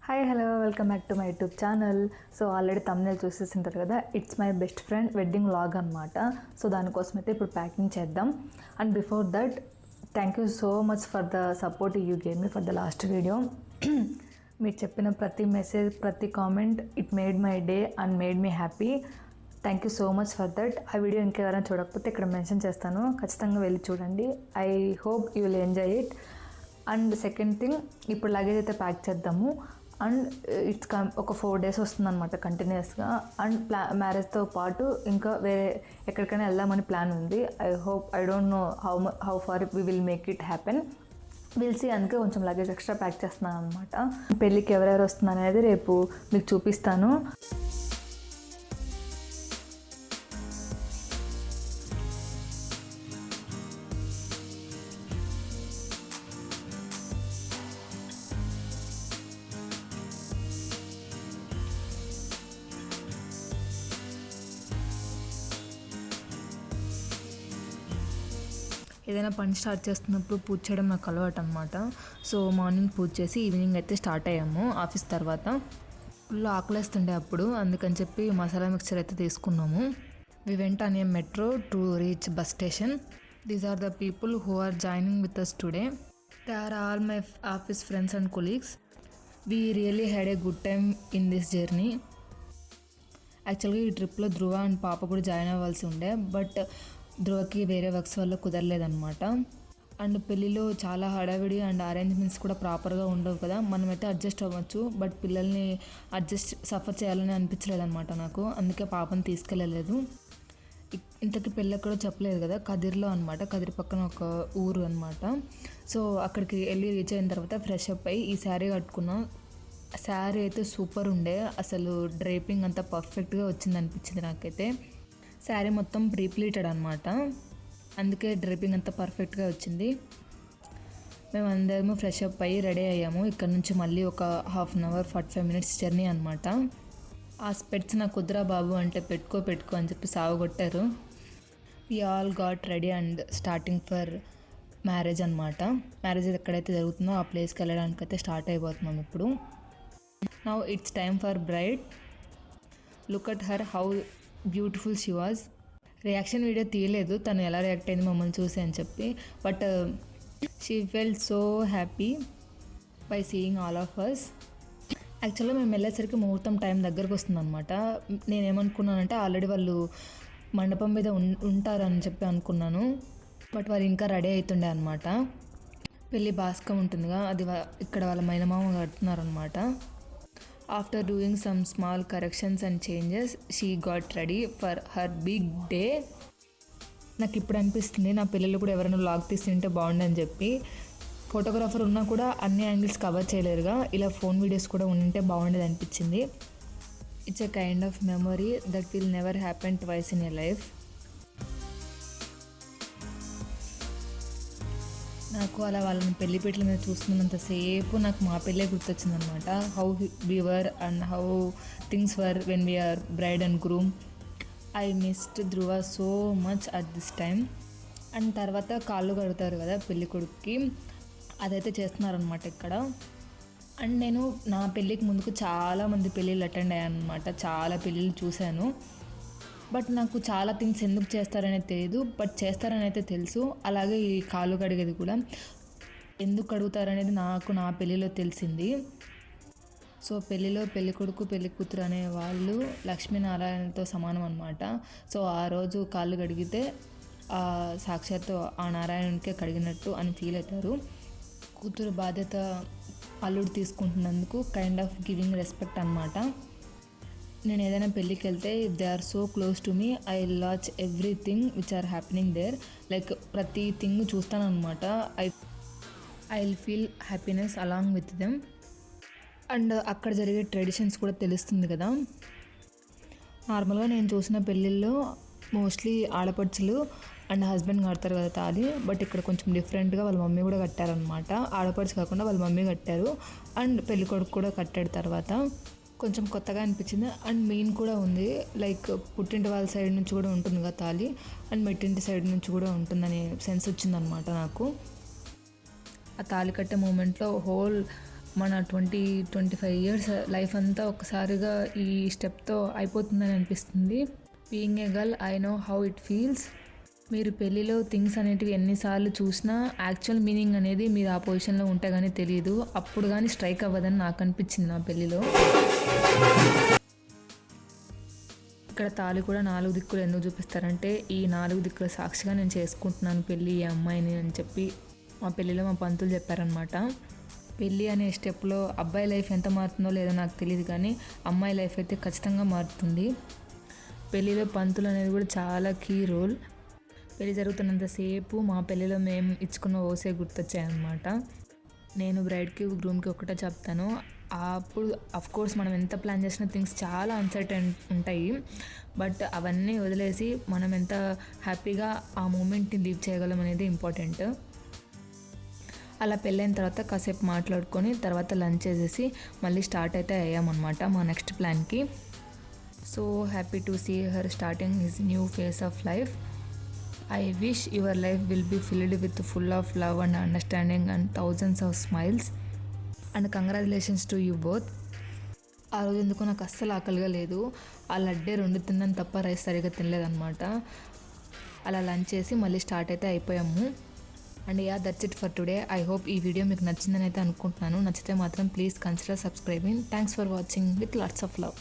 Hi hello welcome back to my YouTube channel. So already thumbnail చూసేసింటారు కదా, it's my best friend wedding vlog అనమాట. So దానికోసం అయితే ఇప్పుడు ప్యాకింగ్ చేద్దాం. And before that thank you so much for the support you gave me for the last video. మీరు చెప్పిన ప్రతి మెసేజ్, ప్రతి comment it made my day and made me happy. Thank you so much for that. ఆ video ఇంకెవరైనా చూడకపోతే ఇక్కడ mention చేస్తాను, ఖచ్చితంగా వెళ్ళి చూడండి. I hope you will enjoy it. And second thing, ఇప్పుడు లగేజ్ అయితే ప్యాక్ చేద్దాము. అండ్ ఇట్స్ ఒక 4 days వస్తుందన్నమాట కంటిన్యూస్గా. అండ్ మ్యారేజ్తో పాటు ఇంకా వేరే ఎక్కడికైనా వెళ్దామని ప్లాన్ ఉంది. I don't know how far we will make it happen, will see. అందుకే కొంచెం లగేజ్ ఎక్స్ట్రా ప్యాక్ చేస్తున్నాను అనమాట. పెళ్ళికి ఎవరెవరు వస్తున్నారు అనేది రేపు మీకు చూపిస్తాను. ఏదైనా పని స్టార్ట్ చేస్తున్నప్పుడు పూజ చేయడం నాకు అలవాటు అనమాట. సో మార్నింగ్ పూజ చేసి ఈవినింగ్ అయితే స్టార్ట్ అయ్యాము ఆఫీస్ తర్వాత. ఫుల్ ఆకలేస్తుండే అప్పుడు, అందుకని చెప్పి మసాలా మిక్చర్ అయితే తీసుకున్నాము. We went on a metro to reach bus station. These are the people who are joining with us today. They are all my office friends and colleagues. We really had a good time in this journey. యాక్చువల్గా ఈ ట్రిప్లో ధ్రువ and పాప కూడా join అవ్వాల్సి ఉండే, but ధ్రువకి వేరే works వల్ల కుదరలేదన్నమాట. And పెళ్ళిలో చాలా హడావిడి అండ్ అరేంజ్మెంట్స్ కూడా ప్రాపర్గా ఉండవు కదా. మనమైతే అడ్జస్ట్ అవ్వచ్చు, బట్ పిల్లల్ని సఫర్ చేయాలని అనిపించలేదన్నమాట నాకు. అందుకే పాపని తీసుకెళ్ళలేదు. ఇంతకీ పెళ్ళి ఎక్కడో చెప్పలేదు కదా, కదిర్లో అనమాట. కదిరి పక్కన ఒక ఊరు అనమాట. సో అక్కడికి వెళ్ళి రీచ్ అయిన తర్వాత ఫ్రెష్ అప్ అయ్యి ఈ శారీ కట్టుకున్నా. శారీ అయితే సూపర్ ఉండే, అసలు డ్రేపింగ్ అంతా పర్ఫెక్ట్గా వచ్చింది అనిపించింది నాకైతే. శారీ మొత్తం ప్రీప్లీటెడ్ అనమాట, అందుకే డ్రేపింగ్ అంతా పర్ఫెక్ట్గా వచ్చింది. మేము అందరము ఫ్రెష్ అప్ అయ్యి రెడీ అయ్యాము. ఇక్కడ నుంచి మళ్ళీ ఒక 1/2 hour 45 minutes జర్నీ అనమాట. ఆ స్పెట్స్ నాకు కుదరా బాబు అంటే పెట్టుకో అని చెప్పి సావగొట్టారు. We all got ready and starting for marriage అనమాట. మ్యారేజ్ ఎక్కడైతే జరుగుతుందో ఆ ప్లేస్కి వెళ్ళడానికైతే స్టార్ట్ అయిపోతున్నాం ఇప్పుడు. Now it's time for bride. Look at her how beautiful she was. Reaction video తీయలేదు తను ఎలా రియాక్ట్ అయింది మమ్మల్ని చూసి అని చెప్పి, but she felt so happy by seeing all of us. యాక్చువల్గా మేము వెళ్ళేసరికి ముహూర్తం టైం దగ్గరకు వస్తుంది అనమాట. నేనేమనుకున్నానంటే ఆల్రెడీ వాళ్ళు మండపం మీద ఉంటారని చెప్పి అనుకున్నాను, బట్ వాళ్ళు ఇంకా రెడీ అవుతుండే అనమాట. పెళ్ళి బాస్కం ఉంటుందిగా, అది ఇక్కడ వాళ్ళ మైనమామ కడుతున్నారనమాట. After doing some small corrections and changes, she got ready for her big day. నాకు ఇప్పుడు అనిపిస్తుంది నా పిల్లలు కూడా ఎవరైనా వ్లాగ్ తీస్తుంటే బాగుండని చెప్పి. ఫోటోగ్రాఫర్ ఉన్నా కూడా అన్ని యాంగిల్స్ కవర్ చేయలేరుగా, ఇలా ఫోన్ వీడియోస్ కూడా ఉంటే బాగుండేది అనిపించింది. It's a kind of memory that will never happen twice in a life. నాకు అలా వాళ్ళని పెళ్లిపీటల మీద చూస్తున్నంతసేపు నాకు మా పెళ్ళే గుర్తొచ్చింది అనమాట. How we were and how things were when we are bride and groom. I missed Dhruva so much at this time. And తర్వాత కాళ్ళు కడుగుతారు కదా పెళ్ళి కొడుకుకి, అదైతే చేస్తున్నారనమాట ఇక్కడ. అండ్ నేను నా పెళ్ళికి ముందుకు చాలామంది పెళ్ళిళ్ళు అటెండ్ అయ్యాను అనమాట, చాలా పెళ్ళిళ్ళు చూశాను. బట్ నాకు చాలా థింగ్స్ ఎందుకు చేస్తారనేది తెలియదు, బట్ చేస్తారని అయితే తెలుసు. అలాగే ఈ కాళ్ళు కడిగేది కూడా ఎందుకు కడుగుతారనేది నాకు నా పెళ్ళిలో తెలిసింది. సో పెళ్ళిలో పెళ్ళి కొడుకు పెళ్ళి కూతురు అనే వాళ్ళు లక్ష్మీనారాయణతో సమానం అనమాట. సో ఆ రోజు కాళ్ళు కడిగితే సాక్షాత్తు ఆ నారాయణునికే కడిగినట్టు అని ఫీల్ అవుతారు. కూతురు బాధ్యత అల్లుడు తీసుకుంటున్నందుకు కైండ్ ఆఫ్ గివింగ్ రెస్పెక్ట్ అనమాట. నేను ఏదైనా పెళ్ళికి వెళ్తే if they are so close to me, I watch everything which are happening there. Like ప్రతి థింగ్ చూస్తాను అనమాట. I will feel happiness along with them. And అక్కడ జరిగే ట్రెడిషన్స్ కూడా తెలుస్తుంది కదా. నార్మల్గా నేను చూసిన పెళ్ళిళ్ళు మోస్ట్లీ ఆడపడుచులు అండ్ హస్బెండ్ కడతారు కదా తాళి, బట్ ఇక్కడ కొంచెం డిఫరెంట్గా వాళ్ళ మమ్మీ కూడా కట్టారనమాట. ఆడపడుచు కాకుండా వాళ్ళ మమ్మీ కట్టారు అండ్ పెళ్ళి కొడుకు కూడా కట్టాడు. తర్వాత కొంచెం కొత్తగా అనిపించింది. అండ్ మెయిన్ కూడా ఉంది, లైక్ పుట్టింటి వాళ్ళ సైడ్ నుంచి కూడా ఉంటుంది కదా తాళి, అండ్ మెట్టింటి సైడ్ నుంచి కూడా ఉంటుందనే సెన్స్ వచ్చిందనమాట నాకు. ఆ తాళి కట్టే మూమెంట్లో హోల్ మన 25 ఇయర్స్ లైఫ్ అంతా ఒక్కసారిగా ఈ స్టెప్తో అయిపోతుందని అనిపిస్తుంది. Being a girl I know how it feels. మీరు పెళ్ళిలో థింగ్స్ అనేటివి ఎన్నిసార్లు చూసినా యాక్చువల్ మీనింగ్ అనేది మీరు ఆ పొజిషన్లో ఉంటే కానీ తెలియదు. అప్పుడు కానీ స్ట్రైక్ అవ్వదని నాకు అనిపించింది నా పెళ్ళిలో. ఇక్కడ తాళి కూడా 4 దిక్కులు ఎందుకు చూపిస్తారంటే ఈ 4 దిక్కుల సాక్షిగా నేను చేసుకుంటున్నాను పెళ్ళి ఈ అమ్మాయిని అని చెప్పి మా పెళ్ళిలో మా పంతులు చెప్పారనమాట. పెళ్ళి అనే స్టెప్లో అబ్బాయి లైఫ్ ఎంత మారుతుందో లేదో నాకు తెలియదు, కానీ అమ్మాయి లైఫ్ అయితే ఖచ్చితంగా మారుతుంది. పెళ్ళిలో పంతులు అనేది కూడా చాలా కీ రోల్. పెళ్ళి జరుగుతున్నంతసేపు మా పెళ్ళిలో మేము ఇచ్చుకున్న ఓసే గుర్తొచ్చాయన్నమాట. నేను బ్రైడ్కి గ్రూమ్కి ఒకటే చెప్తాను, అప్పుడు అఫ్కోర్స్ మనం ఎంత ప్లాన్ చేసిన థింగ్స్ చాలా అన్సర్టైన్ ఉంటాయి, బట్ అవన్నీ వదిలేసి మనం ఎంత హ్యాపీగా ఆ మూమెంట్ని లీవ్ చేయగలం అనేది ఇంపార్టెంట్. అలా పెళ్ళైన తర్వాత కాసేపు మాట్లాడుకొని తర్వాత లంచ్ చేసేసి మళ్ళీ స్టార్ట్ అయితే అయ్యామన్నమాట మా నెక్స్ట్ ప్లాన్కి. So happy to see her starting his new phase of life. I wish your life will be filled with full of love and understanding and thousands of smiles. And congratulations to you both. ఆ రోజు ఎందుకో నాకు అస్సలు ఆకలిగా లేదు. ఆ లడ్డే 2 తిన్నాను తప్ప రైస్ సరిగ్గా తినలేదన్నమాట. అలా లంచ్ చేసి మళ్ళీ స్టార్ట్ అయితే అయిపోయాము. And that's it for today. I hope ఈ వీడియో మీకు నచ్చిందని అయితే అనుకుంటున్నాను. నచ్చితే మాత్రం please consider subscribing. Thanks for watching with lots of love.